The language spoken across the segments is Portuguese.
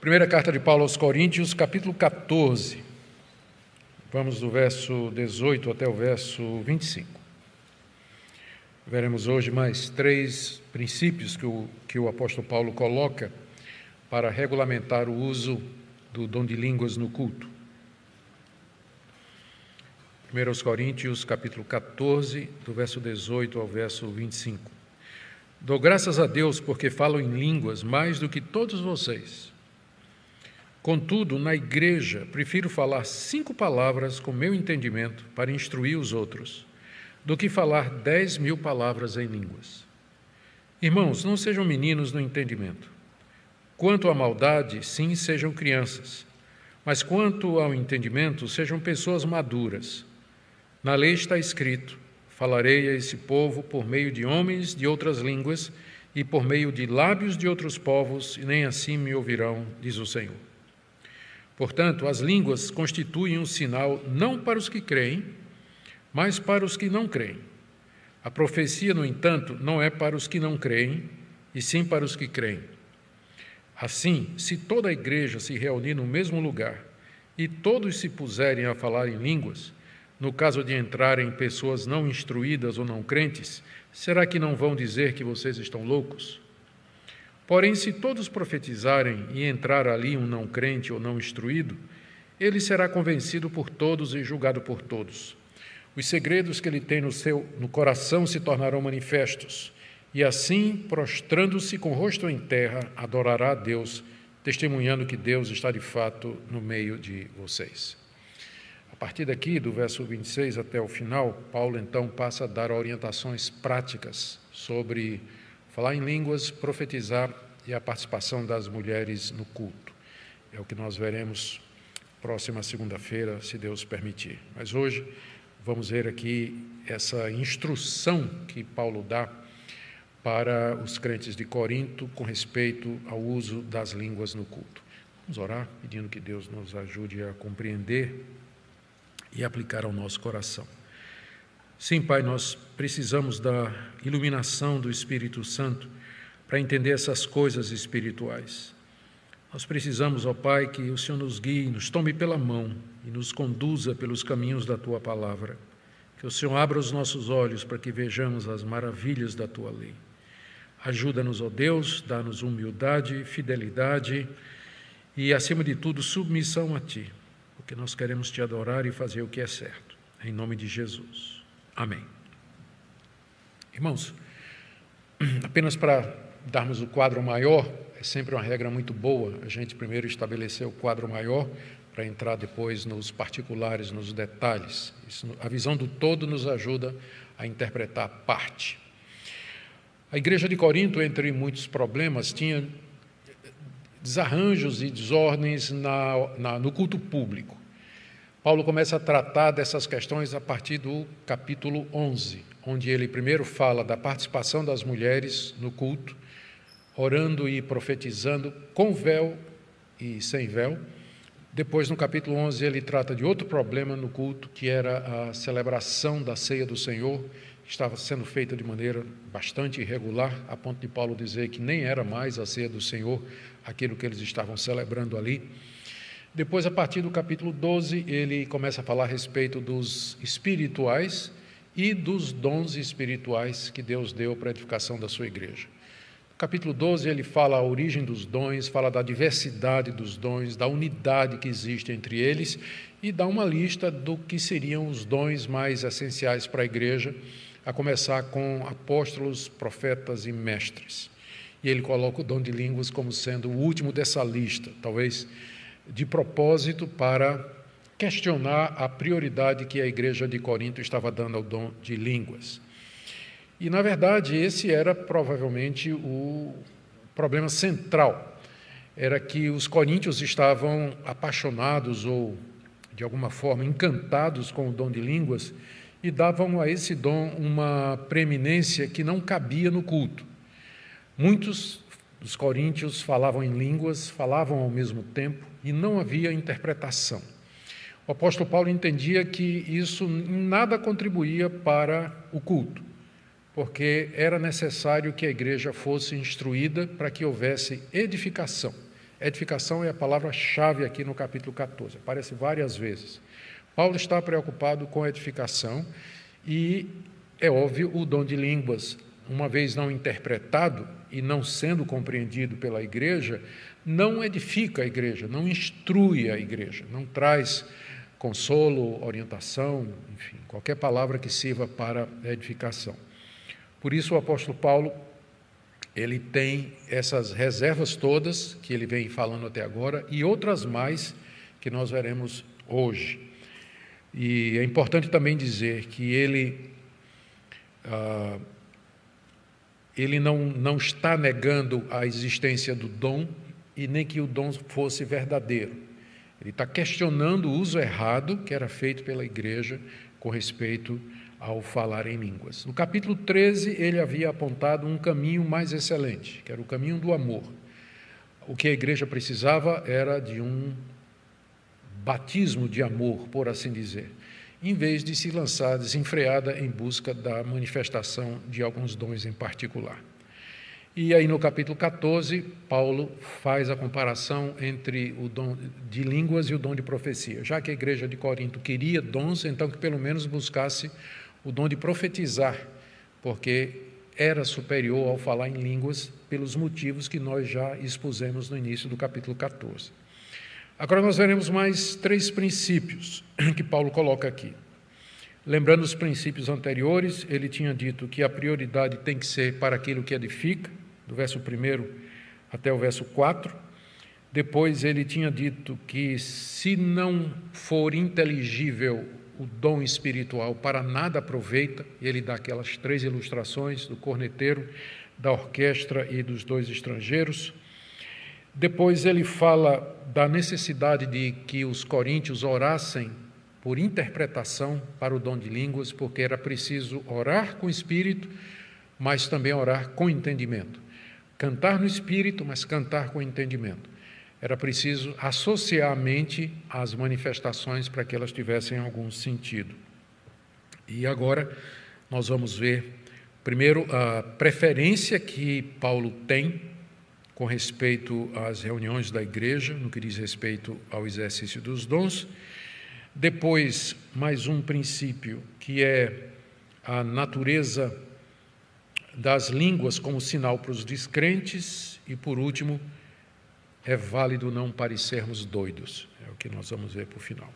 Primeira carta de Paulo aos Coríntios, capítulo 14. Vamos do verso 18 até o verso 25. Veremos hoje mais 3 princípios que o apóstolo Paulo coloca para regulamentar o uso do dom de línguas no culto. 1 Coríntios, capítulo 14, do verso 18 ao verso 25. Dou graças a Deus porque falo em línguas mais do que todos vocês. Contudo, na igreja, prefiro falar 5 palavras com meu entendimento para instruir os outros, do que falar 10.000 palavras em línguas. Irmãos, não sejam meninos no entendimento. Quanto à maldade, sim, sejam crianças, mas quanto ao entendimento, sejam pessoas maduras. Na lei está escrito: falarei a esse povo por meio de homens de outras línguas e por meio de lábios de outros povos, e nem assim me ouvirão, diz o Senhor. Portanto, as línguas constituem um sinal não para os que creem, mas para os que não creem. A profecia, no entanto, não é para os que não creem, e sim para os que creem. Assim, se toda a igreja se reunir no mesmo lugar e todos se puserem a falar em línguas, no caso de entrarem pessoas não instruídas ou não crentes, será que não vão dizer que vocês estão loucos? Porém, se todos profetizarem e entrar ali um não crente ou não instruído, ele será convencido por todos e julgado por todos. Os segredos que ele tem no coração se tornarão manifestos, e assim, prostrando-se com o rosto em terra, adorará a Deus, testemunhando que Deus está de fato no meio de vocês. A partir daqui, do verso 26 até o final, Paulo então passa a dar orientações práticas sobre falar em línguas, profetizar e a participação das mulheres no culto. É o que nós veremos próxima segunda-feira, se Deus permitir. Mas hoje vamos ver aqui essa instrução que Paulo dá para os crentes de Corinto com respeito ao uso das línguas no culto. Vamos orar, pedindo que Deus nos ajude a compreender e aplicar ao nosso coração. Sim, Pai, nós precisamos da iluminação do Espírito Santo para entender essas coisas espirituais. Nós precisamos, ó Pai, que o Senhor nos guie, nos tome pela mão e nos conduza pelos caminhos da Tua Palavra. Que o Senhor abra os nossos olhos para que vejamos as maravilhas da Tua lei. Ajuda-nos, ó Deus, dá-nos humildade, fidelidade e, acima de tudo, submissão a Ti, porque nós queremos Te adorar e fazer o que é certo. Em nome de Jesus. Amém. Irmãos, apenas para darmos o quadro maior, é sempre uma regra muito boa a gente primeiro estabelecer o quadro maior para entrar depois nos particulares, nos detalhes. A visão do todo nos ajuda a interpretar a parte. A igreja de Corinto, entre muitos problemas, tinha desarranjos e desordens no culto público. Paulo começa a tratar dessas questões a partir do capítulo 11, onde ele primeiro fala da participação das mulheres no culto, orando e profetizando com véu e sem véu. Depois, no capítulo 11, ele trata de outro problema no culto, que era a celebração da ceia do Senhor, que estava sendo feita de maneira bastante irregular, a ponto de Paulo dizer que nem era mais a ceia do Senhor aquilo que eles estavam celebrando ali. Depois, a partir do capítulo 12, ele começa a falar a respeito dos espirituais e dos dons espirituais que Deus deu para a edificação da sua igreja. No capítulo 12, ele fala a origem dos dons, fala da diversidade dos dons, da unidade que existe entre eles e dá uma lista do que seriam os dons mais essenciais para a igreja, a começar com apóstolos, profetas e mestres. E ele coloca o dom de línguas como sendo o último dessa lista, talvez de propósito para questionar a prioridade que a igreja de Corinto estava dando ao dom de línguas. E, na verdade, esse era provavelmente o problema central. Era que os coríntios estavam apaixonados ou, de alguma forma, encantados com o dom de línguas e davam a esse dom uma preeminência que não cabia no culto. Muitos dos coríntios falavam em línguas, falavam ao mesmo tempo, e não havia interpretação. O apóstolo Paulo entendia que isso em nada contribuía para o culto, porque era necessário que a igreja fosse instruída para que houvesse edificação. Edificação é a palavra-chave aqui no capítulo 14, aparece várias vezes. Paulo está preocupado com a edificação e, é óbvio, o dom de línguas, uma vez não interpretado e não sendo compreendido pela igreja, não edifica a igreja, não instrui a igreja, não traz consolo, orientação, enfim, qualquer palavra que sirva para a edificação. Por isso o apóstolo Paulo, ele tem essas reservas todas que ele vem falando até agora e outras mais que nós veremos hoje. E é importante também dizer que ele não está negando a existência do dom e nem que o dom fosse verdadeiro. Ele está questionando o uso errado que era feito pela igreja com respeito ao falar em línguas. No capítulo 13, ele havia apontado um caminho mais excelente, que era o caminho do amor. O que a igreja precisava era de um batismo de amor, por assim dizer, em vez de se lançar desenfreada em busca da manifestação de alguns dons em particular. E aí no capítulo 14, Paulo faz a comparação entre o dom de línguas e o dom de profecia. Já que a igreja de Corinto queria dons, então que pelo menos buscasse o dom de profetizar, porque era superior ao falar em línguas pelos motivos que nós já expusemos no início do capítulo 14. Agora nós veremos mais 3 princípios que Paulo coloca aqui. Lembrando os princípios anteriores, ele tinha dito que a prioridade tem que ser para aquilo que edifica, do verso 1 até o verso 4. Depois ele tinha dito que se não for inteligível o dom espiritual, para nada aproveita, e ele dá aquelas 3 ilustrações do corneteiro, da orquestra e dos 2 estrangeiros. Depois ele fala da necessidade de que os coríntios orassem por interpretação para o dom de línguas, porque era preciso orar com o Espírito, mas também orar com entendimento. Cantar no Espírito, mas cantar com entendimento. Era preciso associar a mente às manifestações para que elas tivessem algum sentido. E agora nós vamos ver, primeiro, a preferência que Paulo tem com respeito às reuniões da igreja, no que diz respeito ao exercício dos dons. Depois, mais um princípio, que é a natureza das línguas como sinal para os descrentes. E, por último, é válido não parecermos doidos. É o que nós vamos ver para o final.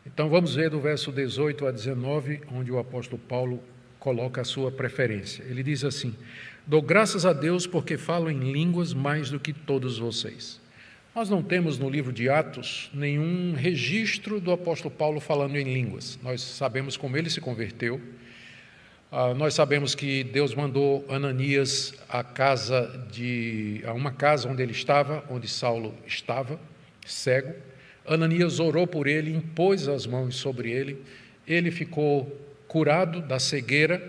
Então, vamos ver do verso 18 a 19, onde o apóstolo Paulo coloca a sua preferência. Ele diz assim: dou graças a Deus porque falo em línguas mais do que todos vocês. Nós não temos no livro de Atos nenhum registro do apóstolo Paulo falando em línguas. Nós sabemos como ele se converteu. Nós sabemos que Deus mandou Ananias a uma casa onde ele estava, onde Saulo estava, cego. Ananias orou por ele, impôs as mãos sobre ele. Ele ficou curado da cegueira,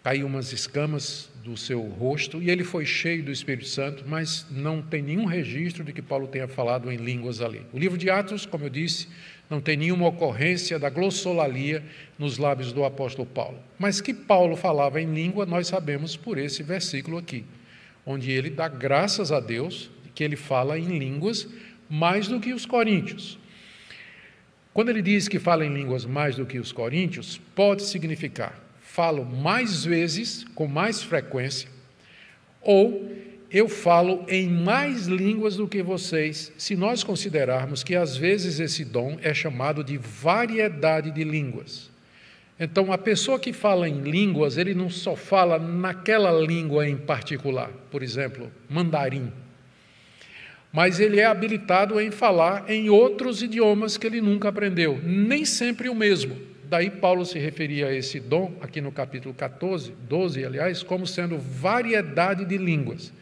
caiu umas escamas do seu rosto e ele foi cheio do Espírito Santo, mas não tem nenhum registro de que Paulo tenha falado em línguas ali. O livro de Atos, como eu disse, não tem nenhuma ocorrência da glossolalia nos lábios do apóstolo Paulo. Mas que Paulo falava em língua, nós sabemos por esse versículo aqui, onde ele dá graças a Deus que ele fala em línguas mais do que os coríntios. Quando ele diz que fala em línguas mais do que os coríntios, pode significar falo mais vezes, com mais frequência, ou eu falo em mais línguas do que vocês, se nós considerarmos que às vezes esse dom é chamado de variedade de línguas. Então, a pessoa que fala em línguas, ele não só fala naquela língua em particular, por exemplo, mandarim, mas ele é habilitado em falar em outros idiomas que ele nunca aprendeu, nem sempre o mesmo. Daí Paulo se referia a esse dom, aqui no capítulo 12, aliás, como sendo variedade de línguas.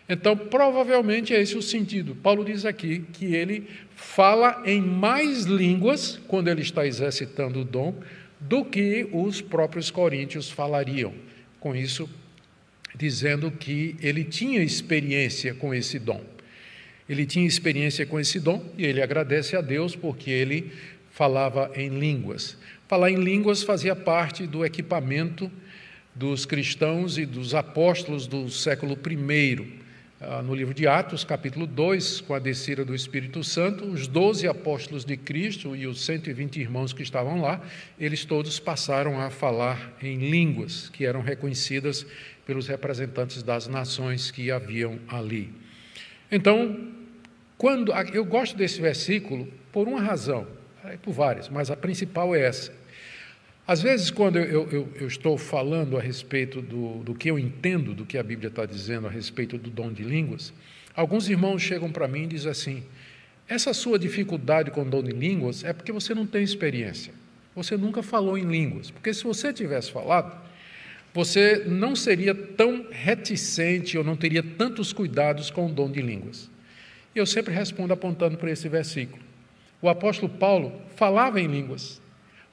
Então, provavelmente é esse o sentido. Paulo diz aqui que ele fala em mais línguas, quando ele está exercitando o dom, do que os próprios coríntios falariam. Com isso, dizendo que ele tinha experiência com esse dom. Ele tinha experiência com esse dom e ele agradece a Deus porque ele falava em línguas. Falar em línguas fazia parte do equipamento dos cristãos e dos apóstolos do século I. no livro de Atos, capítulo 2, com a descida do Espírito Santo, os 12 apóstolos de Cristo e os 120 irmãos que estavam lá, eles todos passaram a falar em línguas que eram reconhecidas pelos representantes das nações que haviam ali. Então, eu gosto desse versículo por uma razão, por várias, mas a principal é essa. Às vezes, quando eu estou falando a respeito do que eu entendo, do que a Bíblia está dizendo a respeito do dom de línguas, alguns irmãos chegam para mim e dizem assim: essa sua dificuldade com o dom de línguas é porque você não tem experiência, você nunca falou em línguas, porque se você tivesse falado, você não seria tão reticente ou não teria tantos cuidados com o dom de línguas. E eu sempre respondo apontando para esse versículo. O apóstolo Paulo falava em línguas,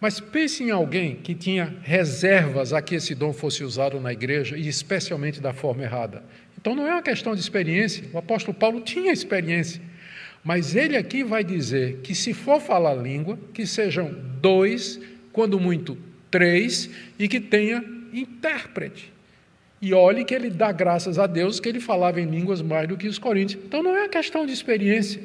mas pense em alguém que tinha reservas a que esse dom fosse usado na igreja, e especialmente da forma errada. Então não é uma questão de experiência, o apóstolo Paulo tinha experiência, mas ele aqui vai dizer que se for falar língua, que sejam 2, quando muito 3, e que tenha intérprete. E olhe que ele dá graças a Deus que ele falava em línguas mais do que os coríntios. Então não é uma questão de experiência.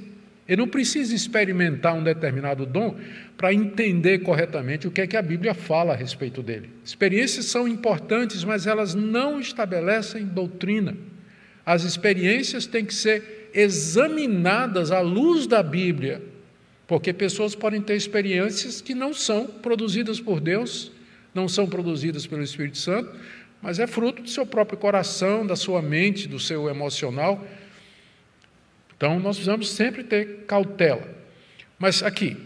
Ele não precisa experimentar um determinado dom para entender corretamente o que é que a Bíblia fala a respeito dele. Experiências são importantes, mas elas não estabelecem doutrina. As experiências têm que ser examinadas à luz da Bíblia, porque pessoas podem ter experiências que não são produzidas por Deus, não são produzidas pelo Espírito Santo, mas é fruto do seu próprio coração, da sua mente, do seu emocional. Então, nós precisamos sempre ter cautela. Mas aqui,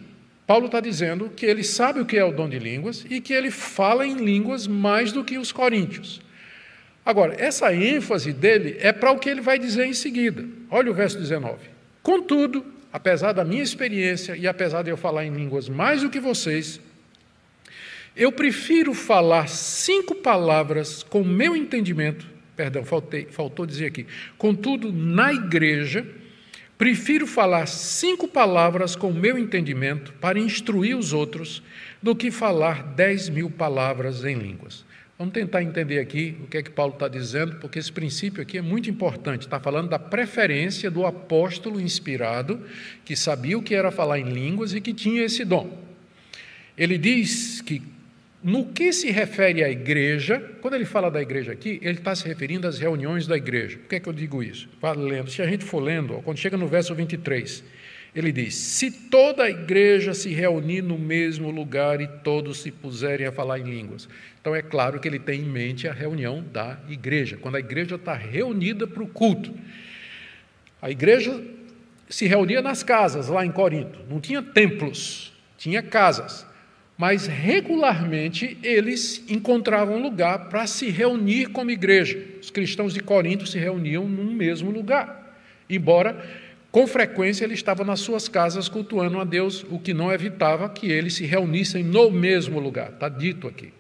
Paulo está dizendo que ele sabe o que é o dom de línguas e que ele fala em línguas mais do que os coríntios. Agora, essa ênfase dele é para o que ele vai dizer em seguida. Olha o verso 19. Contudo, apesar da minha experiência e apesar de eu falar em línguas mais do que vocês, eu prefiro falar 5 palavras com meu entendimento, faltou dizer aqui, contudo, na igreja, prefiro falar 5 palavras com meu entendimento para instruir os outros do que falar 10.000 palavras em línguas. Vamos tentar entender aqui o que é que Paulo está dizendo, porque esse princípio aqui é muito importante. Está falando da preferência do apóstolo inspirado, que sabia o que era falar em línguas e que tinha esse dom. Ele diz que, no que se refere à igreja, quando ele fala da igreja aqui, ele está se referindo às reuniões da igreja. Por que é que eu digo isso? Lendo. Se a gente for lendo, quando chega no verso 23, ele diz: se toda a igreja se reunir no mesmo lugar e todos se puserem a falar em línguas. Então é claro que ele tem em mente a reunião da igreja, quando a igreja está reunida para o culto. A igreja se reunia nas casas lá em Corinto, não tinha templos, tinha casas. Mas regularmente eles encontravam lugar para se reunir como igreja. Os cristãos de Corinto se reuniam num mesmo lugar, embora com frequência eles estavam nas suas casas cultuando a Deus, o que não evitava que eles se reunissem no mesmo lugar, está dito aqui.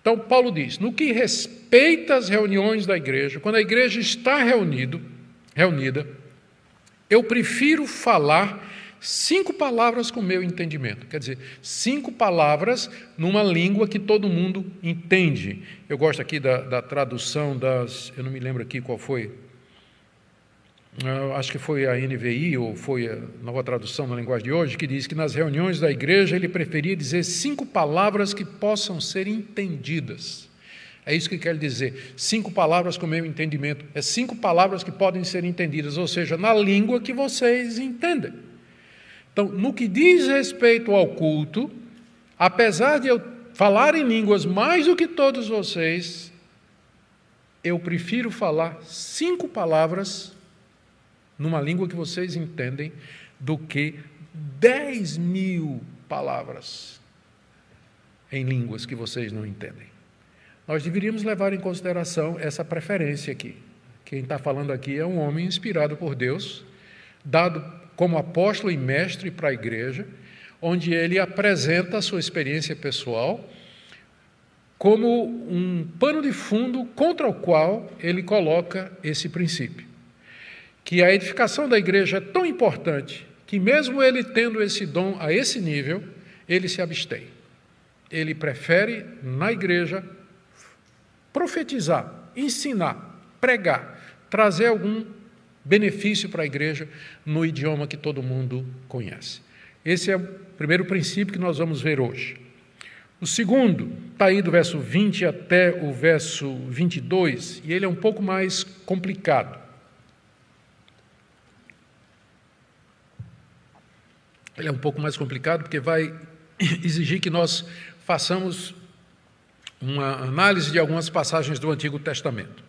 Então Paulo diz, no que respeita às reuniões da igreja, quando a igreja está reunida, eu prefiro falar 5 palavras com meu entendimento, quer dizer, 5 palavras numa língua que todo mundo entende. Eu gosto aqui da tradução eu não me lembro aqui qual foi, acho que foi a NVI, ou foi a nova tradução na linguagem de hoje, que diz que nas reuniões da igreja ele preferia dizer 5 palavras que possam ser entendidas. É isso que quer dizer, 5 palavras com meu entendimento, é 5 palavras que podem ser entendidas, ou seja, na língua que vocês entendem. Então, no que diz respeito ao culto, apesar de eu falar em línguas mais do que todos vocês, eu prefiro falar 5 palavras numa língua que vocês entendem do que 10.000 palavras em línguas que vocês não entendem. Nós deveríamos levar em consideração essa preferência aqui. Quem está falando aqui é um homem inspirado por Deus, dado como apóstolo e mestre para a igreja, onde ele apresenta a sua experiência pessoal como um pano de fundo contra o qual ele coloca esse princípio. Que a edificação da igreja é tão importante que, mesmo ele tendo esse dom a esse nível, ele se abstém. Ele prefere, na igreja, profetizar, ensinar, pregar, trazer algum benefício para a igreja no idioma que todo mundo conhece. Esse é o primeiro princípio que nós vamos ver hoje. O segundo está aí do verso 20 até o verso 22, e ele é um pouco mais complicado. Ele é um pouco mais complicado porque vai exigir que nós façamos uma análise de algumas passagens do Antigo Testamento.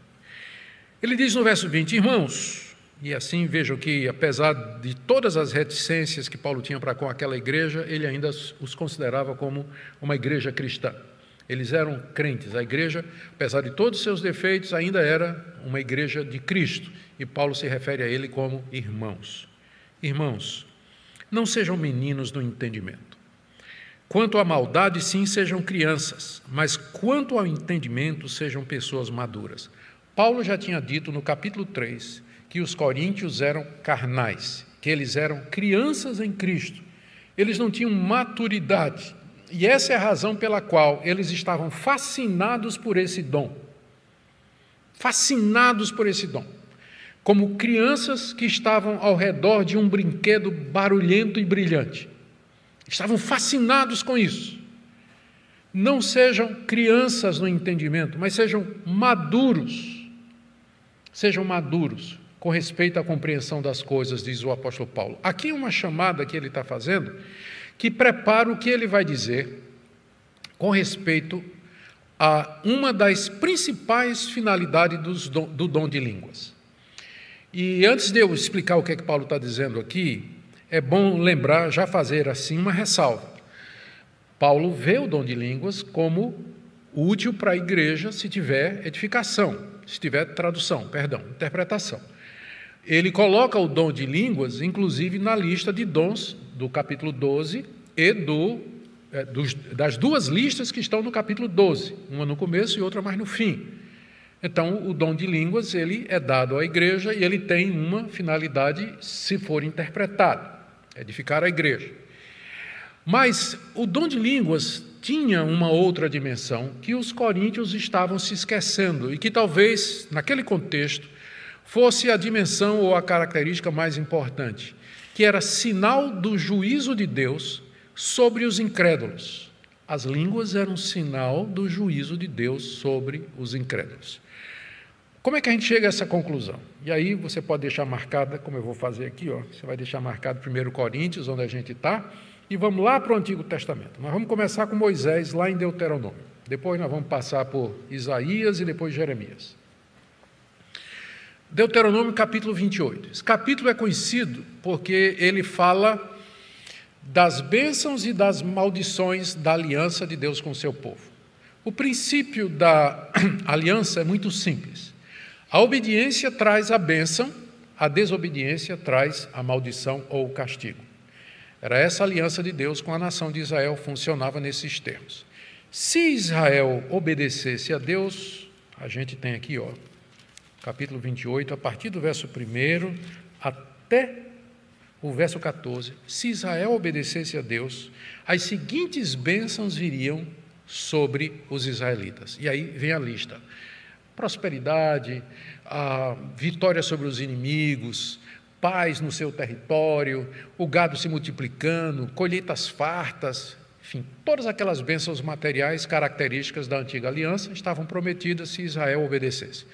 Ele diz no verso 20, irmãos, e assim vejam que, apesar de todas as reticências que Paulo tinha para com aquela igreja, ele ainda os considerava como uma igreja cristã. Eles eram crentes. A igreja, apesar de todos os seus defeitos, ainda era uma igreja de Cristo. E Paulo se refere a ele como irmãos. Irmãos, não sejam meninos no entendimento. Quanto à maldade, sim, sejam crianças, mas quanto ao entendimento, sejam pessoas maduras. Paulo já tinha dito no capítulo 3 que os coríntios eram carnais, que eles eram crianças em Cristo. Eles não tinham maturidade. E essa é a razão pela qual eles estavam fascinados por esse dom. Fascinados por esse dom. Como crianças que estavam ao redor de um brinquedo barulhento e brilhante. Estavam fascinados com isso. Não sejam crianças no entendimento, mas sejam maduros. Sejam maduros com respeito à compreensão das coisas, diz o apóstolo Paulo. Aqui uma chamada que ele está fazendo, que prepara o que ele vai dizer com respeito a uma das principais finalidades do dom de línguas. E antes de eu explicar o que é que Paulo está dizendo aqui, é bom lembrar, já fazer assim uma ressalva. Paulo vê o dom de línguas como útil para a igreja se tiver edificação, se tiver interpretação. Ele coloca o dom de línguas, inclusive, na lista de dons do capítulo 12 e das duas listas que estão no capítulo 12, uma no começo e outra mais no fim. Então, o dom de línguas ele é dado à igreja e ele tem uma finalidade, se for interpretado, edificar a igreja. Mas o dom de línguas tinha uma outra dimensão que os coríntios estavam se esquecendo e que talvez, naquele contexto, fosse a dimensão ou a característica mais importante, que era sinal do juízo de Deus sobre os incrédulos. As línguas eram sinal do juízo de Deus sobre os incrédulos. Como é que a gente chega a essa conclusão? E aí você pode deixar marcada, como eu vou fazer aqui, você vai deixar marcado 1 Coríntios, onde a gente está, e vamos lá para o Antigo Testamento. Nós vamos começar com Moisés, lá em Deuteronômio. Depois nós vamos passar por Isaías e depois Jeremias. Deuteronômio capítulo 28. Esse capítulo é conhecido porque ele fala das bênçãos e das maldições da aliança de Deus com o seu povo. O princípio da aliança é muito simples. A obediência traz a bênção, a desobediência traz a maldição ou o castigo. Era essa aliança de Deus com a nação de Israel, funcionava nesses termos. Se Israel obedecesse a Deus, a gente tem aqui, capítulo 28, a partir do verso 1 até o verso 14, se Israel obedecesse a Deus, as seguintes bênçãos viriam sobre os israelitas. E aí vem a lista. Prosperidade, a vitória sobre os inimigos, paz no seu território, o gado se multiplicando, colheitas fartas, enfim, todas aquelas bênçãos materiais características da antiga aliança estavam prometidas se Israel obedecesse.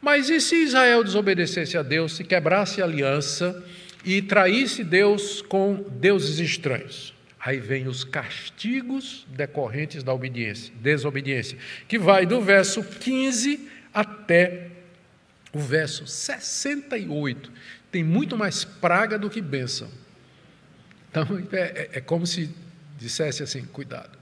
Mas e se Israel desobedecesse a Deus, se quebrasse a aliança e traísse Deus com deuses estranhos? Aí vem os castigos decorrentes da desobediência, que vai do verso 15 até o verso 68. Tem muito mais praga do que bênção. Então, é como se dissesse assim, cuidado.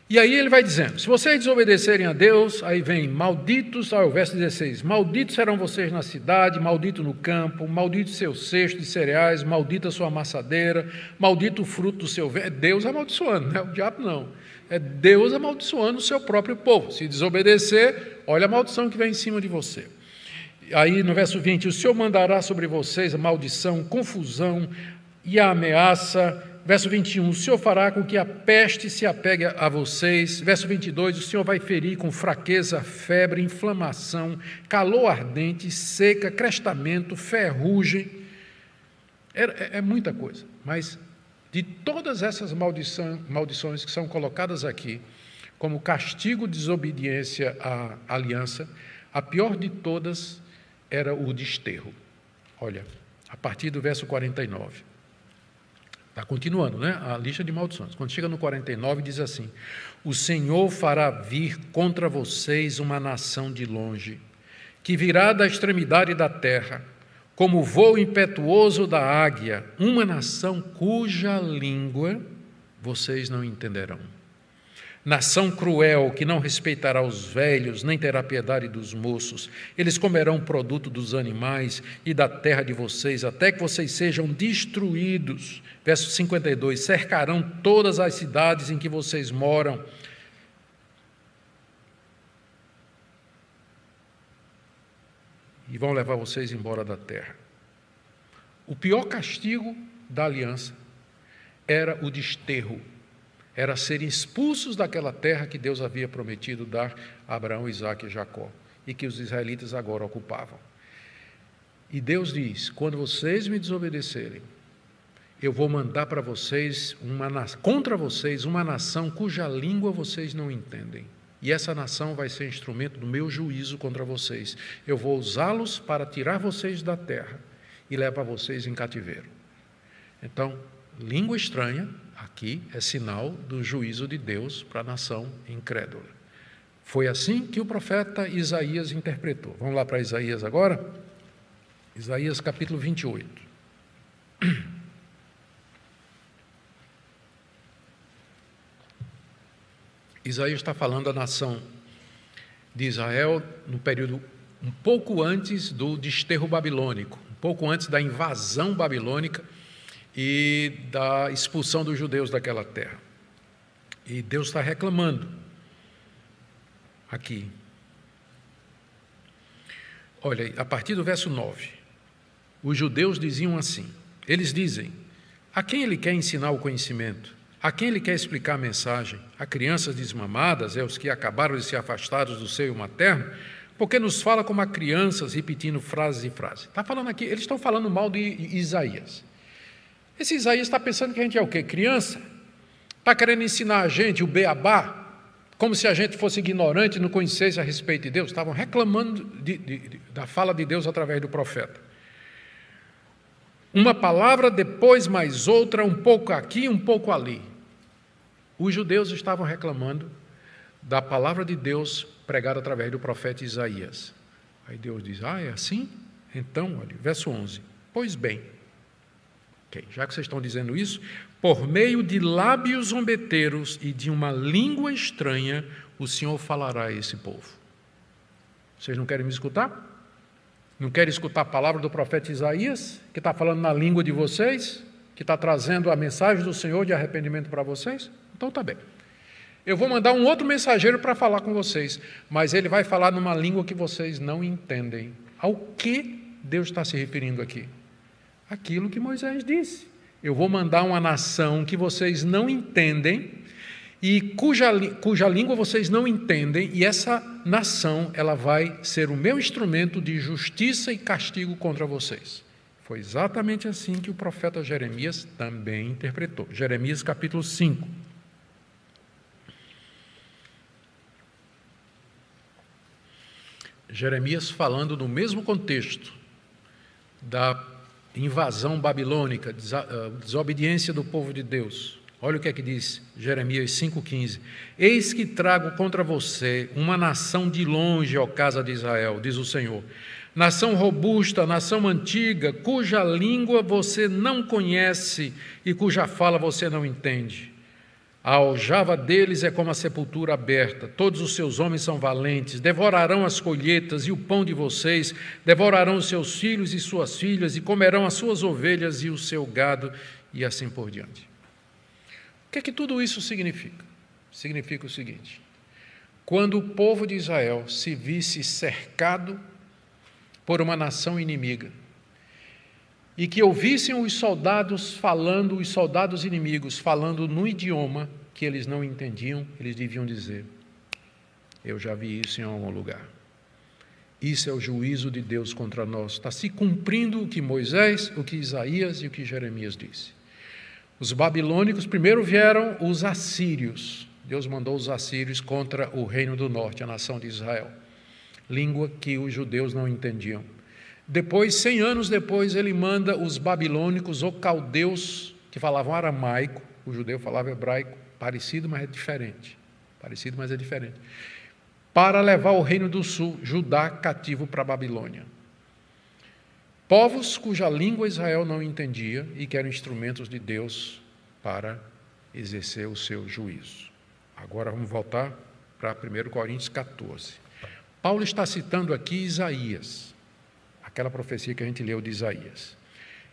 E aí ele vai dizendo, se vocês desobedecerem a Deus, aí vem malditos, o verso 16, malditos serão vocês na cidade, maldito no campo, maldito seu cesto de cereais, maldita sua amassadeira, maldito o fruto do seu ventre. É Deus amaldiçoando, não é o diabo não. É Deus amaldiçoando o seu próprio povo. Se desobedecer, olha a maldição que vem em cima de você. Aí no verso 20, o Senhor mandará sobre vocês a maldição, confusão e a ameaça Verso 21, o Senhor fará com que a peste se apegue a vocês. Verso 22, o Senhor vai ferir com fraqueza, febre, inflamação, calor ardente, seca, crestamento, ferrugem. É muita coisa, mas de todas essas maldições que são colocadas aqui, como castigo de desobediência à aliança, a pior de todas era o desterro. Olha, a partir do verso 49. Está continuando, né? A lista de maldições. Quando chega no 49, diz assim: o Senhor fará vir contra vocês uma nação de longe, que virá da extremidade da terra, como o voo impetuoso da águia, uma nação cuja língua vocês não entenderão. Nação cruel, que não respeitará os velhos, nem terá piedade dos moços. Eles comerão o produto dos animais e da terra de vocês, até que vocês sejam destruídos. Verso 52, cercarão todas as cidades em que vocês moram. E vão levar vocês embora da terra. O pior castigo da aliança era o desterro. Era serem expulsos daquela terra que Deus havia prometido dar a Abraão, Isaque e Jacó, e que os israelitas agora ocupavam. E Deus diz: quando vocês me desobedecerem, eu vou mandar para vocês, contra vocês, uma nação cuja língua vocês não entendem. E essa nação vai ser instrumento do meu juízo contra vocês. Eu vou usá-los para tirar vocês da terra e levar vocês em cativeiro. Então, língua estranha, aqui é sinal do juízo de Deus para a nação incrédula. Foi assim que o profeta Isaías interpretou. Vamos lá para Isaías agora? Isaías capítulo 28. Isaías está falando da nação de Israel no período um pouco antes do desterro babilônico, um pouco antes da invasão babilônica e da expulsão dos judeus daquela terra. E Deus está reclamando aqui. Olha, a partir do verso 9, os judeus diziam assim, eles dizem: a quem ele quer ensinar o conhecimento? A quem ele quer explicar a mensagem? A crianças desmamadas, os que acabaram de ser afastados do seio materno? Porque nos fala como a crianças, repetindo frases e frases. Está falando aqui, eles estão falando mal de Isaías. Esse Isaías está pensando que a gente é o quê? Criança? Está querendo ensinar a gente o beabá, como se a gente fosse ignorante e não conhecesse a respeito de Deus. Estavam reclamando da fala de Deus através do profeta. Uma palavra, depois mais outra, um pouco aqui, um pouco ali. Os judeus estavam reclamando da palavra de Deus pregada através do profeta Isaías. Aí Deus diz: é assim? Então, olha, verso 11. Pois bem, já que vocês estão dizendo isso, por meio de lábios zombeteiros e de uma língua estranha, o Senhor falará a esse povo. Vocês não querem me escutar? Não querem escutar a palavra do profeta Isaías, que está falando na língua de vocês, que está trazendo a mensagem do Senhor de arrependimento para vocês? Então está bem. Eu vou mandar um outro mensageiro para falar com vocês, mas ele vai falar numa língua que vocês não entendem. Ao que Deus está se referindo aqui? Aquilo que Moisés disse. Eu vou mandar uma nação que vocês não entendem e cuja língua vocês não entendem, e essa nação ela vai ser o meu instrumento de justiça e castigo contra vocês. Foi exatamente assim que o profeta Jeremias também interpretou. Jeremias capítulo 5. Jeremias falando no mesmo contexto da invasão babilônica, desobediência do povo de Deus. Olha o que é que diz Jeremias 5,15. Eis que trago contra você uma nação de longe, ó casa de Israel, diz o Senhor. Nação robusta, nação antiga, cuja língua você não conhece e cuja fala você não entende. A aljava deles é como a sepultura aberta, todos os seus homens são valentes, devorarão as colheitas e o pão de vocês, devorarão os seus filhos e suas filhas, e comerão as suas ovelhas e o seu gado, e assim por diante. O que é que tudo isso significa? Significa o seguinte: quando o povo de Israel se visse cercado por uma nação inimiga, e que ouvissem os soldados inimigos falando no idioma que eles não entendiam, eles deviam dizer: eu já vi isso em algum lugar. Isso é o juízo de Deus contra nós. Está se cumprindo o que Moisés, o que Isaías e o que Jeremias disse. Os babilônicos, primeiro vieram os assírios. Deus mandou os assírios contra o reino do norte, a nação de Israel. Língua que os judeus não entendiam. Depois, 100 anos depois, ele manda os babilônicos ou caldeus, que falavam aramaico, o judeu falava hebraico, parecido, mas é diferente. Para levar o reino do sul, Judá, cativo para a Babilônia. Povos cuja língua Israel não entendia e que eram instrumentos de Deus para exercer o seu juízo. Agora vamos voltar para 1 Coríntios 14. Paulo está citando aqui Isaías, aquela profecia que a gente leu de Isaías.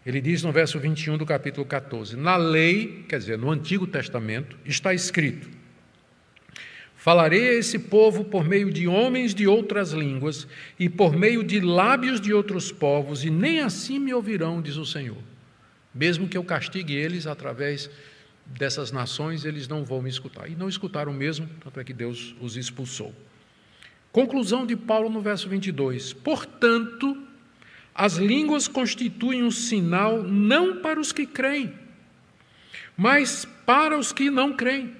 Ele diz no verso 21 do capítulo 14, na lei, quer dizer, no Antigo Testamento, está escrito: falarei a esse povo por meio de homens de outras línguas e por meio de lábios de outros povos, e nem assim me ouvirão, diz o Senhor. Mesmo que eu castigue eles através dessas nações, eles não vão me escutar. E não escutaram mesmo, tanto é que Deus os expulsou. Conclusão de Paulo no verso 22. Portanto, as línguas constituem um sinal não para os que creem, mas para os que não creem.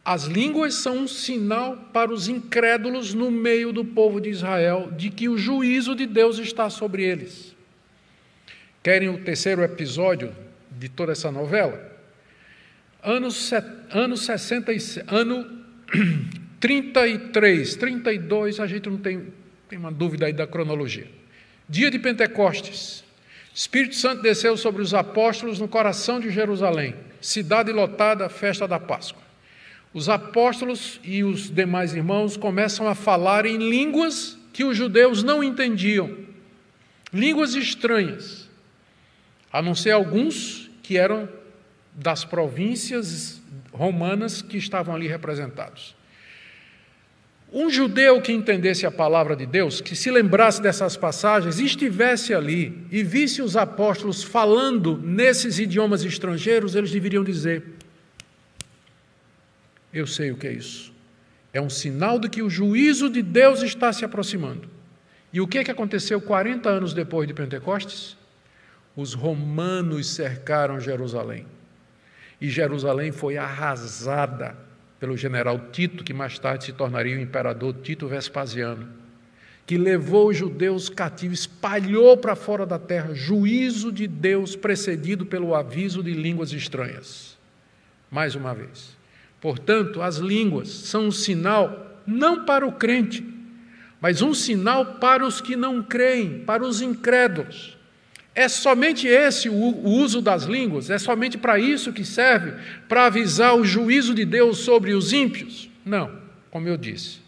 As línguas são um sinal para os incrédulos no meio do povo de Israel, de que o juízo de Deus está sobre eles. Querem o terceiro episódio de toda essa novela? Ano 33, 32, a gente não tem uma dúvida aí da cronologia. Dia de Pentecostes. Espírito Santo desceu sobre os apóstolos no coração de Jerusalém. Cidade lotada, festa da Páscoa. Os apóstolos e os demais irmãos começam a falar em línguas que os judeus não entendiam. Línguas estranhas. A não ser alguns que eram das províncias romanas que estavam ali representados. Um judeu que entendesse a palavra de Deus, que se lembrasse dessas passagens, estivesse ali e visse os apóstolos falando nesses idiomas estrangeiros, eles deveriam dizer: eu sei o que é isso. É um sinal de que o juízo de Deus está se aproximando. E o que aconteceu 40 anos depois de Pentecostes? Os romanos cercaram Jerusalém. E Jerusalém foi arrasada pelo general Tito, que mais tarde se tornaria o imperador Tito Vespasiano, que levou os judeus cativos, espalhou para fora da terra juízo de Deus precedido pelo aviso de línguas estranhas. Mais uma vez. Portanto, as línguas são um sinal não para o crente, mas um sinal para os que não creem, para os incrédulos. É somente esse o uso das línguas? É somente para isso que serve? Para avisar o juízo de Deus sobre os ímpios? Não, como eu disse.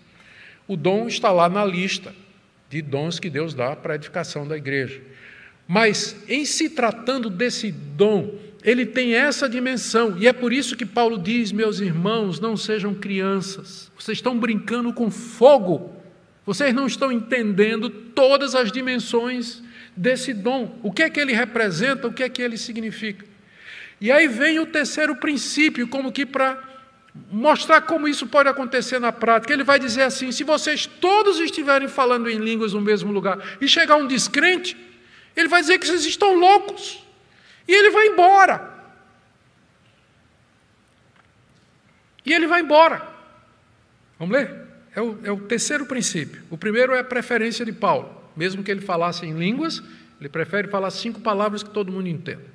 O dom está lá na lista de dons que Deus dá para a edificação da igreja. Mas, em se tratando desse dom, ele tem essa dimensão. E é por isso que Paulo diz: meus irmãos, não sejam crianças. Vocês estão brincando com fogo. Vocês não estão entendendo todas as dimensões desse dom, o que é que ele representa, o que é que ele significa. E aí vem o terceiro princípio, como que para mostrar como isso pode acontecer na prática. Ele vai dizer assim: se vocês todos estiverem falando em línguas no mesmo lugar e chegar um descrente, ele vai dizer que vocês estão loucos, e ele vai embora. E ele vai embora. Vamos ler? É o terceiro princípio. O primeiro é a preferência de Paulo. Mesmo que ele falasse em línguas, ele prefere falar 5 palavras que todo mundo entenda.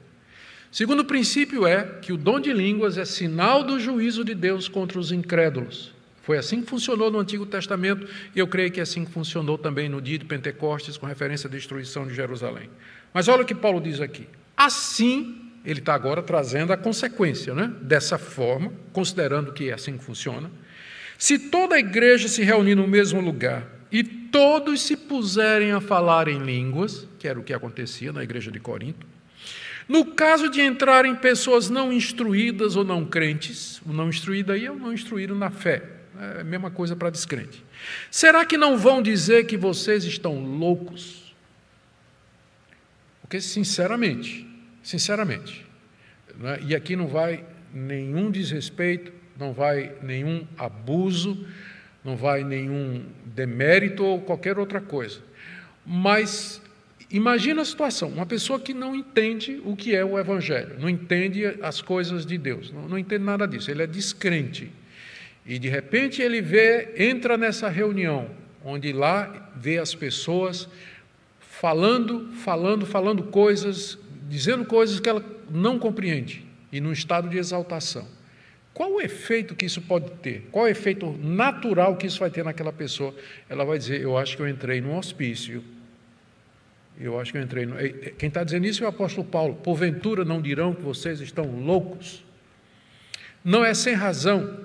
Segundo princípio é que o dom de línguas é sinal do juízo de Deus contra os incrédulos. Foi assim que funcionou no Antigo Testamento, e eu creio que é assim que funcionou também no dia de Pentecostes, com referência à destruição de Jerusalém. Mas olha o que Paulo diz aqui. Assim, ele está agora trazendo a consequência, né? Dessa forma, considerando que é assim que funciona. Se toda a igreja se reunir no mesmo lugar e todos se puserem a falar em línguas, que era o que acontecia na igreja de Corinto, no caso de entrarem pessoas não instruídas ou não crentes, o não instruído aí é o não instruído na fé, é a mesma coisa para descrente. Será que não vão dizer que vocês estão loucos? O Porque, sinceramente, né? E aqui não vai nenhum desrespeito, não vai nenhum abuso, não vai nenhum demérito ou qualquer outra coisa. Mas imagina a situação, uma pessoa que não entende o que é o Evangelho, não entende as coisas de Deus, não entende nada disso, ele é descrente. E de repente ele entra nessa reunião, onde lá vê as pessoas falando coisas, dizendo coisas que ela não compreende, e num estado de exaltação. Qual o efeito que isso pode ter? Qual o efeito natural que isso vai ter naquela pessoa? Ela vai dizer, eu acho que eu entrei num hospício. Quem está dizendo isso é o apóstolo Paulo. Porventura não dirão que vocês estão loucos? Não é sem razão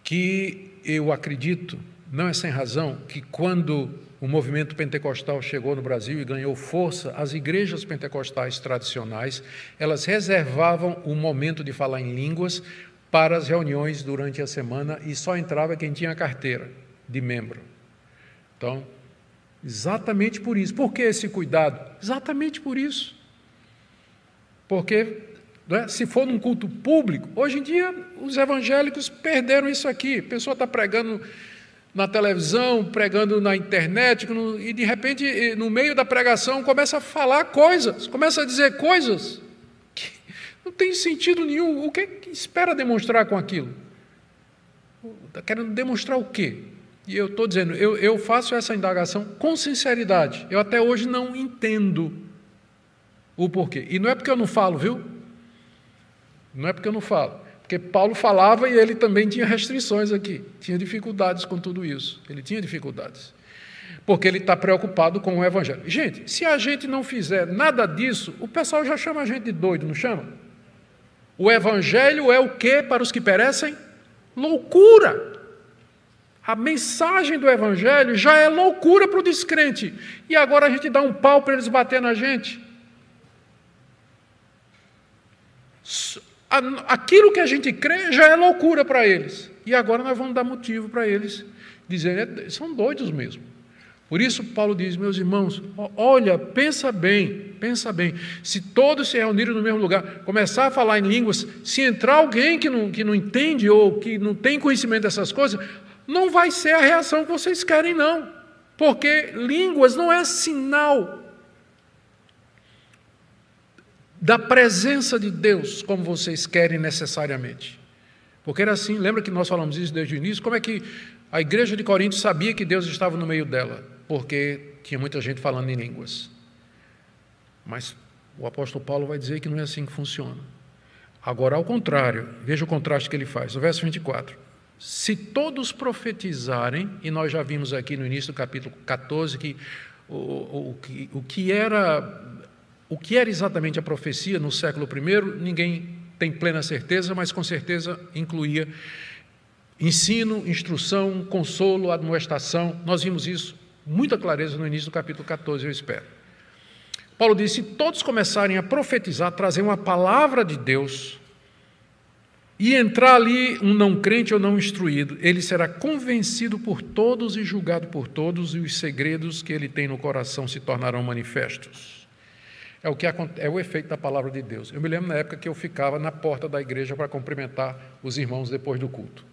que eu acredito, não é sem razão que quando o movimento pentecostal chegou no Brasil e ganhou força, as igrejas pentecostais tradicionais, elas reservavam o momento de falar em línguas para as reuniões durante a semana e só entrava quem tinha carteira de membro. Então, exatamente por isso. Por que esse cuidado? Exatamente por isso. Porque, né, se for num culto público, hoje em dia os evangélicos perderam isso aqui. A pessoa está pregando na televisão, pregando na internet, e de repente, no meio da pregação, começa a falar coisas, começa a dizer coisas que não tem sentido nenhum. O que espera demonstrar com aquilo? Está querendo demonstrar o quê? E eu estou dizendo, eu faço essa indagação com sinceridade. Eu até hoje não entendo o porquê. E não é porque eu não falo, viu? Não é porque eu não falo. Porque Paulo falava e ele também tinha restrições aqui, tinha dificuldades com tudo isso, ele tinha dificuldades, porque ele está preocupado com o Evangelho. Gente, se a gente não fizer nada disso, o pessoal já chama a gente de doido, não chama? O Evangelho é o que para os que perecem? Loucura! A mensagem do Evangelho já é loucura para o descrente, e agora a gente dá um pau para eles bater na gente. Aquilo que a gente crê já é loucura para eles. E agora nós vamos dar motivo para eles dizerem, são doidos mesmo. Por isso Paulo diz, meus irmãos, olha, pensa bem, se todos se reunirem no mesmo lugar, começar a falar em línguas, se entrar alguém que não entende ou que não tem conhecimento dessas coisas, não vai ser a reação que vocês querem, não. Porque línguas não é sinal da presença de Deus, como vocês querem necessariamente. Porque era assim, lembra que nós falamos isso desde o início? Como é que a igreja de Corinto sabia que Deus estava no meio dela? Porque tinha muita gente falando em línguas. Mas o apóstolo Paulo vai dizer que não é assim que funciona. Agora, ao contrário, veja o contraste que ele faz. No verso 24. Se todos profetizarem, e nós já vimos aqui no início do capítulo 14, que o que era exatamente a profecia no século I, ninguém tem plena certeza, mas com certeza incluía ensino, instrução, consolo, admoestação. Nós vimos isso com muita clareza no início do capítulo 14, eu espero. Paulo diz, se todos começarem a profetizar, trazer uma palavra de Deus, e entrar ali um não crente ou não instruído, ele será convencido por todos e julgado por todos, e os segredos que ele tem no coração se tornarão manifestos. É o efeito da palavra de Deus. Eu me lembro na época que eu ficava na porta da igreja para cumprimentar os irmãos depois do culto.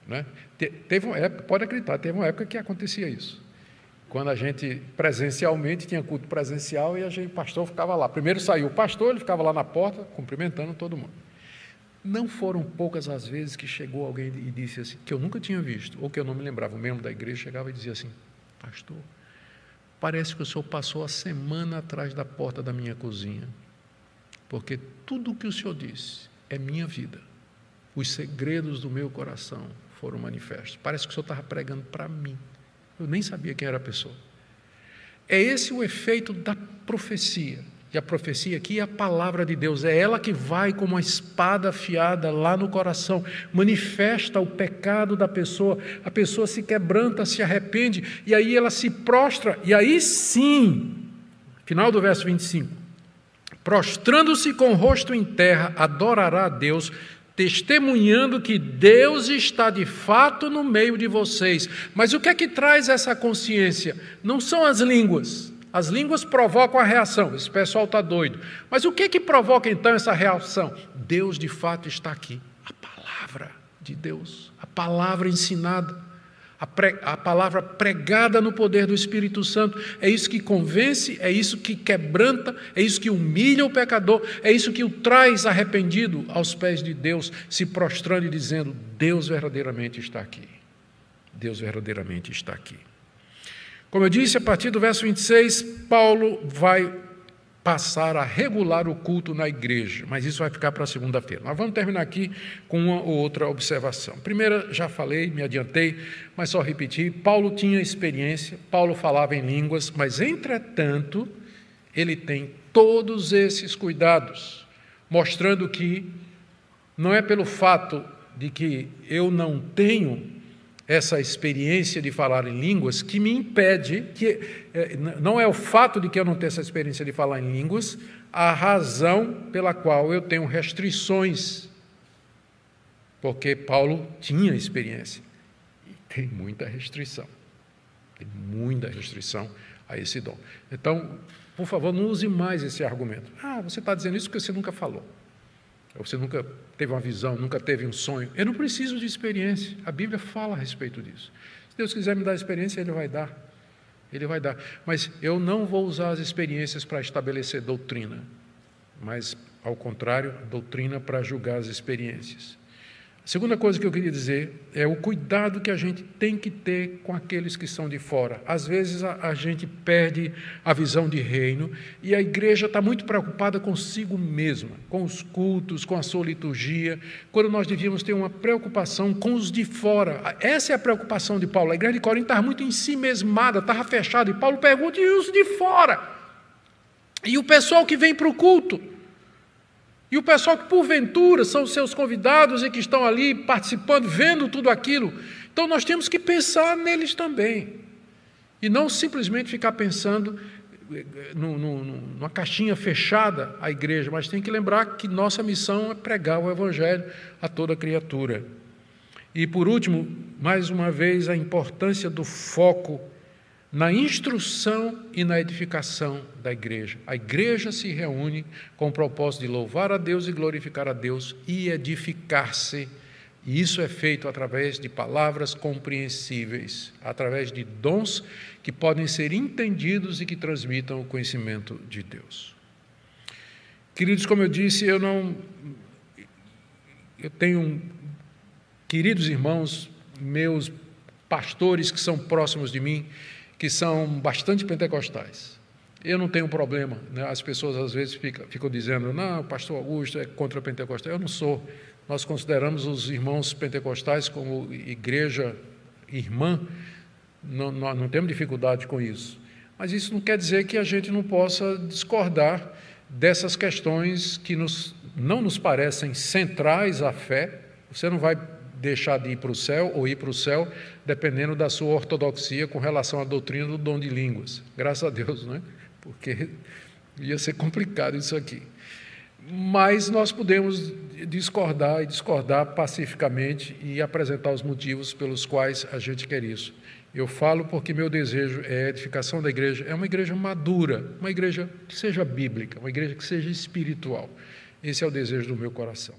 Né? Teve uma época, pode acreditar, teve uma época que acontecia isso. Quando a gente presencialmente tinha culto presencial e o pastor ficava lá. Primeiro saiu o pastor, ele ficava lá na porta cumprimentando todo mundo. Não foram poucas as vezes que chegou alguém e disse assim, que eu nunca tinha visto, ou que eu não me lembrava, um membro da igreja chegava e dizia assim, pastor, parece que o senhor passou a semana atrás da porta da minha cozinha, porque tudo o que o senhor disse é minha vida. Os segredos do meu coração foram manifestos. Parece que o senhor estava pregando para mim. Eu nem sabia quem era a pessoa. É esse o efeito da profecia. E a profecia aqui é a palavra de Deus. É ela que vai como uma espada afiada lá no coração, manifesta o pecado da pessoa, a pessoa se quebranta, se arrepende, e aí ela se prostra, e aí sim, final do verso 25, prostrando-se com o rosto em terra, adorará a Deus, testemunhando que Deus está de fato no meio de vocês. Mas o que é que traz essa consciência? Não são as línguas. As línguas provocam a reação. Esse pessoal está doido. Mas o que provoca então essa reação? Deus de fato está aqui. A palavra de Deus, a palavra ensinada, a palavra pregada no poder do Espírito Santo. É isso que convence, é isso que quebranta, é isso que humilha o pecador, é isso que o traz arrependido aos pés de Deus, se prostrando e dizendo: Deus verdadeiramente está aqui. Deus verdadeiramente está aqui. Como eu disse, a partir do verso 26, Paulo vai passar a regular o culto na igreja, mas isso vai ficar para segunda-feira. Nós vamos terminar aqui com uma ou outra observação. Primeira, já falei, me adiantei, mas só repetir: Paulo tinha experiência, Paulo falava em línguas, mas, entretanto, ele tem todos esses cuidados, mostrando que não é pelo fato de que eu não tenho essa experiência de falar em línguas que me impede, não é o fato de que eu não tenho essa experiência de falar em línguas a razão pela qual eu tenho restrições, porque Paulo tinha experiência e tem muita restrição a esse dom. Então, por favor, não use mais esse argumento. Você está dizendo isso porque você nunca falou. Você nunca teve uma visão, nunca teve um sonho. Eu não preciso de experiência. A Bíblia fala a respeito disso. Se Deus quiser me dar experiência, Ele vai dar. Ele vai dar. Mas eu não vou usar as experiências para estabelecer doutrina, mas, ao contrário, doutrina para julgar as experiências. A segunda coisa que eu queria dizer é o cuidado que a gente tem que ter com aqueles que são de fora. Às vezes a gente perde a visão de reino e a igreja está muito preocupada consigo mesma, com os cultos, com a sua liturgia, quando nós devíamos ter uma preocupação com os de fora. Essa é a preocupação de Paulo. A igreja de Corinto estava muito em si mesmada, estava fechada, e Paulo pergunta: e os de fora? E o pessoal que vem para o culto? E o pessoal que, porventura, são os seus convidados e que estão ali participando, vendo tudo aquilo. Então, nós temos que pensar neles também. E não simplesmente ficar pensando numa caixinha fechada à igreja, mas tem que lembrar que nossa missão é pregar o Evangelho a toda criatura. E, por último, mais uma vez, a importância do foco na instrução e na edificação da igreja. A igreja se reúne com o propósito de louvar a Deus e glorificar a Deus e edificar-se. E isso é feito através de palavras compreensíveis, através de dons que podem ser entendidos e que transmitam o conhecimento de Deus. Queridos, como eu disse, eu tenho queridos irmãos, meus pastores que são próximos de mim, que são bastante pentecostais. Eu não tenho problema, né? As pessoas às vezes ficam dizendo: não, o pastor Augusto é contra o pentecostal. Eu não sou. Nós consideramos os irmãos pentecostais como igreja irmã, não temos dificuldade com isso. Mas isso não quer dizer que a gente não possa discordar dessas questões que não nos parecem centrais à fé. Você não vai deixar de ir para o céu ou ir para o céu, dependendo da sua ortodoxia com relação à doutrina do dom de línguas. Graças a Deus, não é? Porque ia ser complicado isso aqui. Mas nós podemos discordar pacificamente e apresentar os motivos pelos quais a gente quer isso. Eu falo porque meu desejo é a edificação da igreja, é uma igreja madura, uma igreja que seja bíblica, uma igreja que seja espiritual. Esse é o desejo do meu coração.